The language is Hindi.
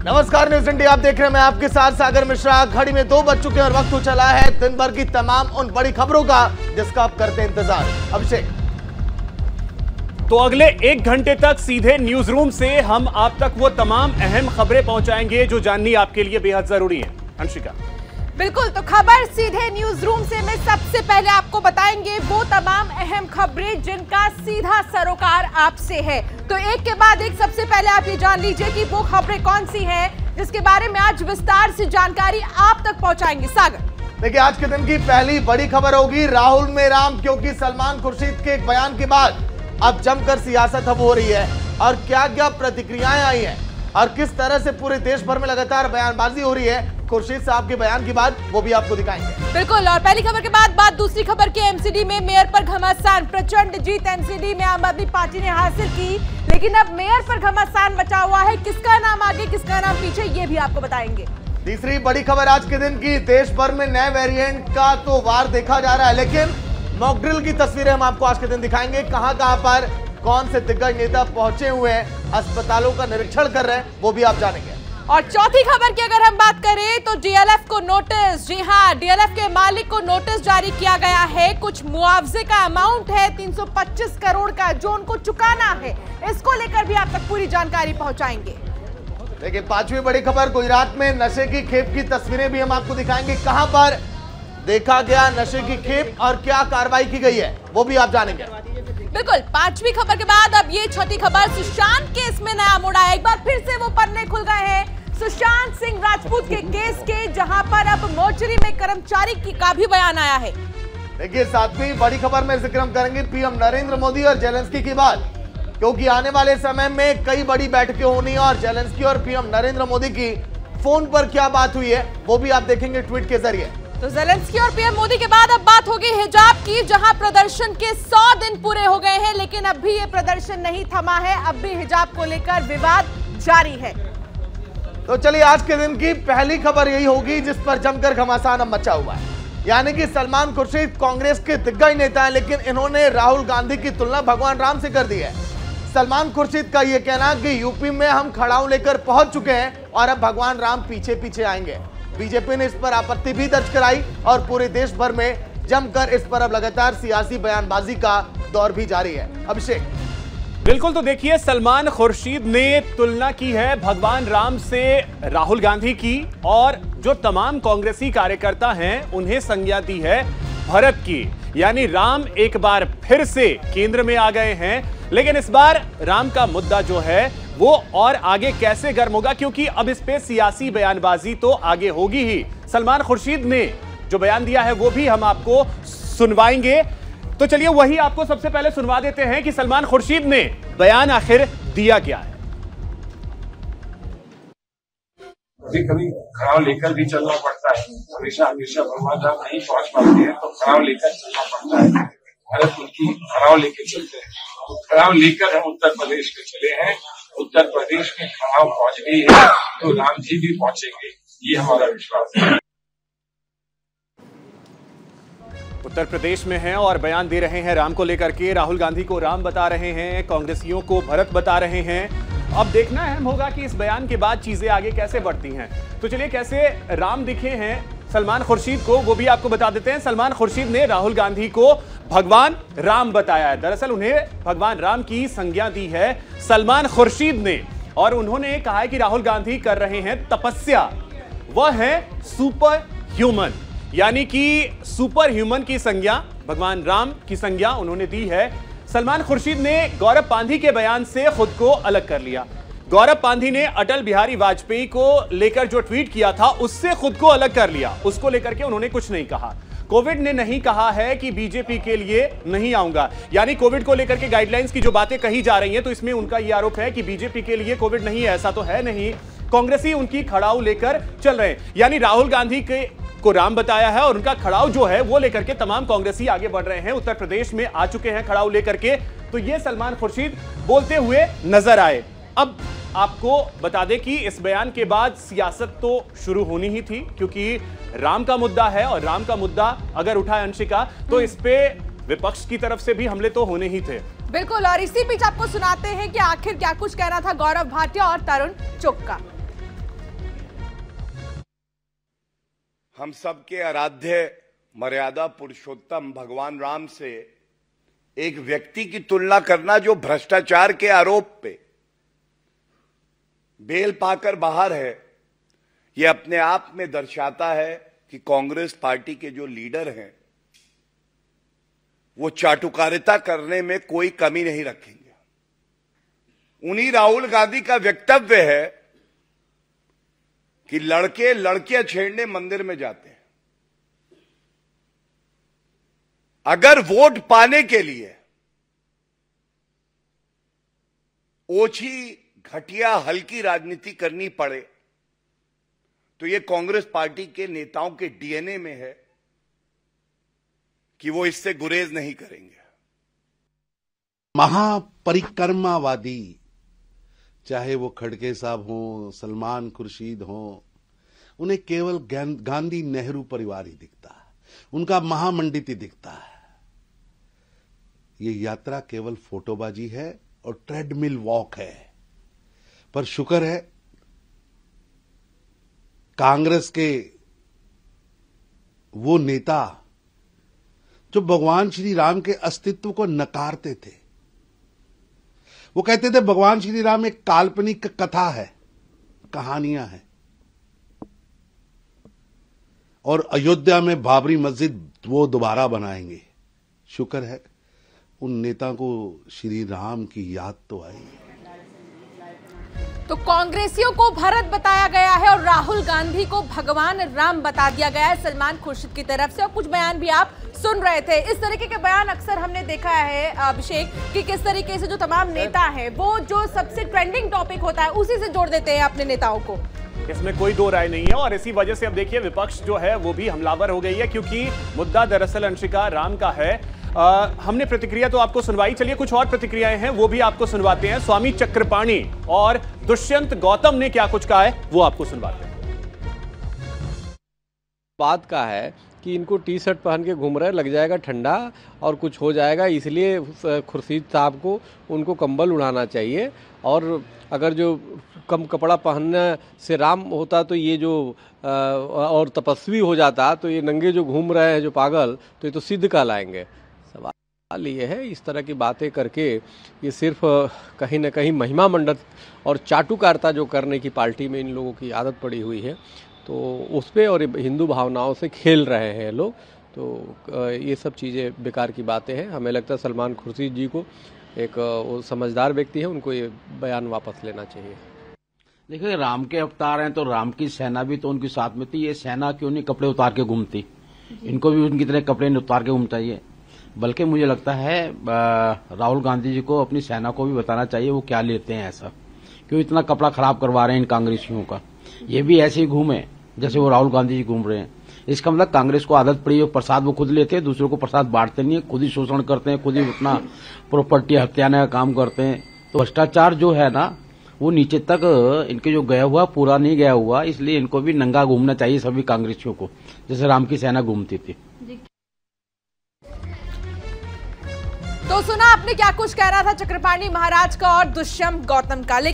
नमस्कार न्यूज इंडिया, आप देख रहे हैं, मैं आपके साथ सागर मिश्रा। घड़ी में 2 बज चुके हैं और वक्त हो चला है दिन भर की तमाम उन बड़ी खबरों का जिसका आप करते हैं इंतजार। अभिषेक, तो अगले 1 घंटे तक सीधे न्यूज रूम से हम आप तक वो तमाम अहम खबरें पहुंचाएंगे जो जाननी आपके लिए बेहद जरूरी है। अंशिका, बिल्कुल, तो खबर सीधे न्यूज रूम से में सबसे पहले आपको बताएंगे वो तमाम अहम खबरें जिनका सीधा सरोकार आपसे है। तो एक के बाद एक सबसे पहले आप ये जान लीजिए कि वो खबरें कौन सी हैं जिसके बारे में आज विस्तार से जानकारी आप तक पहुंचाएंगे। सागर, देखिए आज के दिन की पहली बड़ी खबर होगी राहुल में राम, क्योंकि सलमान खुर्शीद के एक बयान के बाद अब जमकर सियासत अब हो रही है और क्या क्या प्रतिक्रियाएं आई हैं और किस तरह से पूरे देश भर में लगातार बयानबाजी हो रही है खुर्शीद साहब के बयान के बाद, वो भी आपको दिखाएंगे। बिल्कुल, और पहली खबर के बाद बात दूसरी खबर की। एमसीडी में मेयर पर घमासान, प्रचंड जीत एमसीडी में आम आदमी पार्टी ने हासिल की, लेकिन अब मेयर पर घमासान मचा हुआ है। किसका नाम आगे किसका नाम पीछे, ये भी आपको बताएंगे। तीसरी बड़ी खबर आज के दिन की, देश भर में नए वेरिएंट का तो वार देखा जा रहा है, लेकिन मॉकड्रिल की तस्वीरें हम आपको आज के दिन दिखाएंगे। कहां पर कौन से दिग्गज नेता पहुंचे हुए हैं, अस्पतालों का निरीक्षण कर रहे हैं, वो भी आप जानेंगे। और चौथी खबर की अगर हम बात करें तो डीएलएफ को नोटिस, जी हां, डीएलएफ के मालिक को नोटिस जारी किया गया है। कुछ मुआवजे का अमाउंट है 325 करोड़ का जो उनको चुकाना है। इसको लेकर भी आप तक पूरी जानकारी पहुंचाएंगे। देखिए पांचवी बड़ी खबर, गुजरात में नशे की खेप की तस्वीरें भी हम आपको दिखाएंगे। कहां पर देखा गया नशे की खेप और क्या कार्रवाई की गई है, वो भी आप जानेंगे। बिल्कुल, पांचवी खबर के बाद अब ये छठी खबर, सुशांत केस में नया मोड़ आया। एक बार फिर से वो पन्ने खुल गए हैं सुशांत सिंह राजपूत के केस के, जहां पर अब मोर्चरी में कर्मचारी का भी बयान आया है। देखिए सातवीं बड़ी खबर में जिक्र हम करेंगे पीएम नरेंद्र मोदी और जेलेंस्की की बात, क्योंकि आने वाले समय में कई बड़ी बैठकें होनी है और जेलेंस्की और पीएम नरेंद्र मोदी की फोन पर क्या बात हुई है वो भी आप देखेंगे ट्वीट के जरिए। तो जेलेंस्की और पीएम मोदी के बाद अब बात होगी हिजाब की, जहां प्रदर्शन के 100 दिन पूरे हो गए हैं, लेकिन अब भी ये प्रदर्शन नहीं थमा है। अब भी हिजाब को लेकर विवाद जारी है। तो चलिए आज के दिन की पहली खबर यही होगी जिस पर जमकर घमासान मचा हुआ है, यानी कि सलमान खुर्शीद कांग्रेस के दिग्गज नेता हैं, लेकिन इन्होंने राहुल गांधी की तुलना भगवान राम से कर दी है। सलमान खुर्शीद का यह कहना कि यूपी में हम खड़ाऊ लेकर पहुंच चुके हैं और अब भगवान राम पीछे पीछे आएंगे। बीजेपी ने इस पर आपत्ति भी दर्ज कराई और पूरे देश भर में जमकर इस पर अब लगातार सियासी बयानबाजी का दौर भी जारी है। अभिषेक, बिल्कुल, तो देखिए सलमान खुर्शीद ने तुलना की है भगवान राम से राहुल गांधी की, और जो तमाम कांग्रेसी कार्यकर्ता हैं उन्हें संज्ञा दी है भरत की, यानी राम एक बार फिर से केंद्र में आ गए हैं। लेकिन इस बार राम का मुद्दा जो है वो और आगे कैसे गर्म होगा, क्योंकि अब इस पे सियासी बयानबाजी तो आगे होगी ही। सलमान खुर्शीद ने जो बयान दिया है वो भी हम आपको सुनवाएंगे, तो चलिए वही आपको सबसे पहले सुनवा देते हैं कि सलमान खुर्शीद ने बयान आखिर दिया क्या है। कभी कभी खड़ाव लेकर भी चलना पड़ता है, हमेशा हमेशा भगवान राम नहीं पहुंच पाते हैं तो खड़ाव लेकर चलना पड़ता है। भारत उनकी खड़ाव लेकर चलते हैं, तो खड़ाव लेकर हम उत्तर प्रदेश में चले हैं। उत्तर प्रदेश में खड़ाव पहुंच गई है तो राम जी भी पहुंचेंगे, ये हमारा विश्वास है। उत्तर प्रदेश में हैं और बयान दे रहे हैं राम को लेकर के। राहुल गांधी को राम बता रहे हैं, कांग्रेसियों को भरत बता रहे हैं। अब देखना अहम होगा कि इस बयान के बाद चीजें आगे कैसे बढ़ती हैं। तो चलिए कैसे राम दिखे हैं सलमान खुर्शीद को वो भी आपको बता देते हैं। सलमान खुर्शीद ने राहुल गांधी को भगवान राम बताया है। दरअसल उन्हें भगवान राम की संज्ञा दी है सलमान खुर्शीद ने, और उन्होंने कहा है कि राहुल गांधी कर रहे हैं तपस्या, वह है सुपर ह्यूमन, यानी कि सुपर ह्यूमन की संज्ञा, भगवान राम की संज्ञा उन्होंने दी है। सलमान खुर्शीद ने गौरव पांधी के बयान से खुद को अलग कर लिया। गौरव पांधी ने अटल बिहारी वाजपेयी को लेकर जो ट्वीट किया था उससे खुद को अलग कर लिया, उसको लेकर के उन्होंने कुछ नहीं कहा। कोविड ने नहीं कहा है कि बीजेपी के लिए नहीं आऊंगा, यानी कोविड को लेकर के गाइडलाइंस की जो बातें कही जा रही हैं तो इसमें उनका यह आरोप है कि बीजेपी के लिए कोविड नहीं है, ऐसा तो है नहीं। कांग्रेसी उनकी खड़ाऊ लेकर चल रहे हैं, यानी राहुल गांधी के को राम बताया है और उनका खड़ाऊ जो है वो लेकर के तमाम कांग्रेसी आगे बढ़ रहे हैं। उत्तर प्रदेश में आ चुके हैं खड़ाऊ लेकर के, तो ये सलमान खुर्शीद बोलते हुए नजर आए। अब आपको बता दें कि इस बयान के बाद सियासत तो शुरू होनी ही थी, क्योंकि राम का मुद्दा है और राम का मुद्दा अगर उठाए अंशिका तो इस पे विपक्ष की तरफ से भी हमले तो होने ही थे। बिल्कुल, और इसी बीच आपको सुनाते हैं कि आखिर क्या कुछ कहना था गौरव भाटिया और तरुण चुग का। हम सबके आराध्य मर्यादा पुरुषोत्तम भगवान राम से एक व्यक्ति की तुलना करना जो भ्रष्टाचार के आरोप पे बेल पाकर बाहर है, यह अपने आप में दर्शाता है कि कांग्रेस पार्टी के जो लीडर हैं वो चाटुकारिता करने में कोई कमी नहीं रखेंगे। उन्हीं राहुल गांधी का वक्तव्य है कि लड़के लड़कियां छेड़ने मंदिर में जाते हैं। अगर वोट पाने के लिए ओछी घटिया हल्की राजनीति करनी पड़े तो यह कांग्रेस पार्टी के नेताओं के डीएनए में है कि वो इससे गुरेज नहीं करेंगे। महापरिक्रमावादी, चाहे वो खड़गे साहब हों, सलमान खुर्शीद हों, उन्हें केवल गांधी नेहरू परिवार ही दिखता है, उनका महामंडित ही दिखता है। ये यात्रा केवल फोटोबाजी है और ट्रेडमिल वॉक है। पर शुक्र है कांग्रेस के वो नेता जो भगवान श्री राम के अस्तित्व को नकारते थे, वो कहते थे भगवान श्री राम एक काल्पनिक कथा है, कहानियां हैं, और अयोध्या में बाबरी मस्जिद वो दोबारा बनाएंगे। शुक्र है उन नेता को श्री राम की याद तो आई। तो कांग्रेसियों को भरत बताया गया है और राहुल गांधी को भगवान राम बता दिया गया है सलमान खुर्शीद की तरफ से। और कुछ बयान भी आप सुन रहे थे। इस तरीके के बयान अक्सर हमने देखा है अभिषेक कि किस तरीके से जो तमाम नेता हैं वो जो सबसे ट्रेंडिंग टॉपिक होता है उसी से जोड़ देते हैं अपने नेताओं को। इसमें कोई दो राय नहीं है और इसी वजह से अब देखिए विपक्ष जो है वो भी हमलावर हो गई है, क्योंकि मुद्दा दरअसल अंशिका राम का है। हमने प्रतिक्रिया तो आपको सुनवाई, चलिए कुछ और प्रतिक्रियाएं हैं वो भी आपको सुनवाते हैं। स्वामी चक्रपाणी और दुष्यंत गौतम ने क्या कुछ कहा है वो आपको सुनवाते हैं। बात का है कि इनको टी शर्ट पहन के घूम रहे, लग जाएगा ठंडा और कुछ हो जाएगा, इसलिए खुर्शीद साहब को उनको कंबल उड़ाना चाहिए। और अगर जो कम कपड़ा पहनने से राम होता तो ये जो और तपस्वी हो जाता तो ये नंगे जो घूम रहे हैं जो पागल, तो ये तो सिद्ध कहलाएंगे। सवाल ये है इस तरह की बातें करके ये सिर्फ कहीं ना कहीं महिमा मंडन और चाटुकारिता जो करने की पार्टी में इन लोगों की आदत पड़ी हुई है, तो उस पे और हिंदू भावनाओं से खेल रहे हैं लोग। तो ये सब चीज़ें बेकार की बातें हैं। हमें लगता है सलमान खुर्शीद जी को एक वो समझदार व्यक्ति है, उनको ये बयान वापस लेना चाहिए। देखिए राम के अवतार हैं तो राम की सेना भी तो उनके साथ में थी। ये सेना क्यों नहीं कपड़े उतार के घूमती? इनको भी उनकी तरह कपड़े उतार के घूमना चाहिए। बल्कि मुझे लगता है राहुल गांधी जी को अपनी सेना को भी बताना चाहिए वो क्या लेते हैं, ऐसा क्यों इतना कपड़ा खराब करवा रहे हैं इन कांग्रेसियों का। ये भी ऐसे ही घूमे जैसे वो राहुल गांधी जी घूम रहे हैं। इसका मतलब कांग्रेस को आदत पड़ी है प्रसाद वो खुद लेते हैं, दूसरों को प्रसाद बांटते नहीं है, खुद ही शोषण करते हैं, खुद ही अपना प्रॉपर्टी हत्याने का काम करते हैं। तो भ्रष्टाचार जो है ना वो नीचे तक इनके जो गया हुआ पूरा नहीं गया हुआ, इसलिए इनको भी नंगा घूमना चाहिए सभी कांग्रेसियों को, जैसे राम की सेना घूमती थी। तो सुना आपने क्या कुछ कह रहा था चक्रपाणी महाराज का और दुष्यंत गौतम का।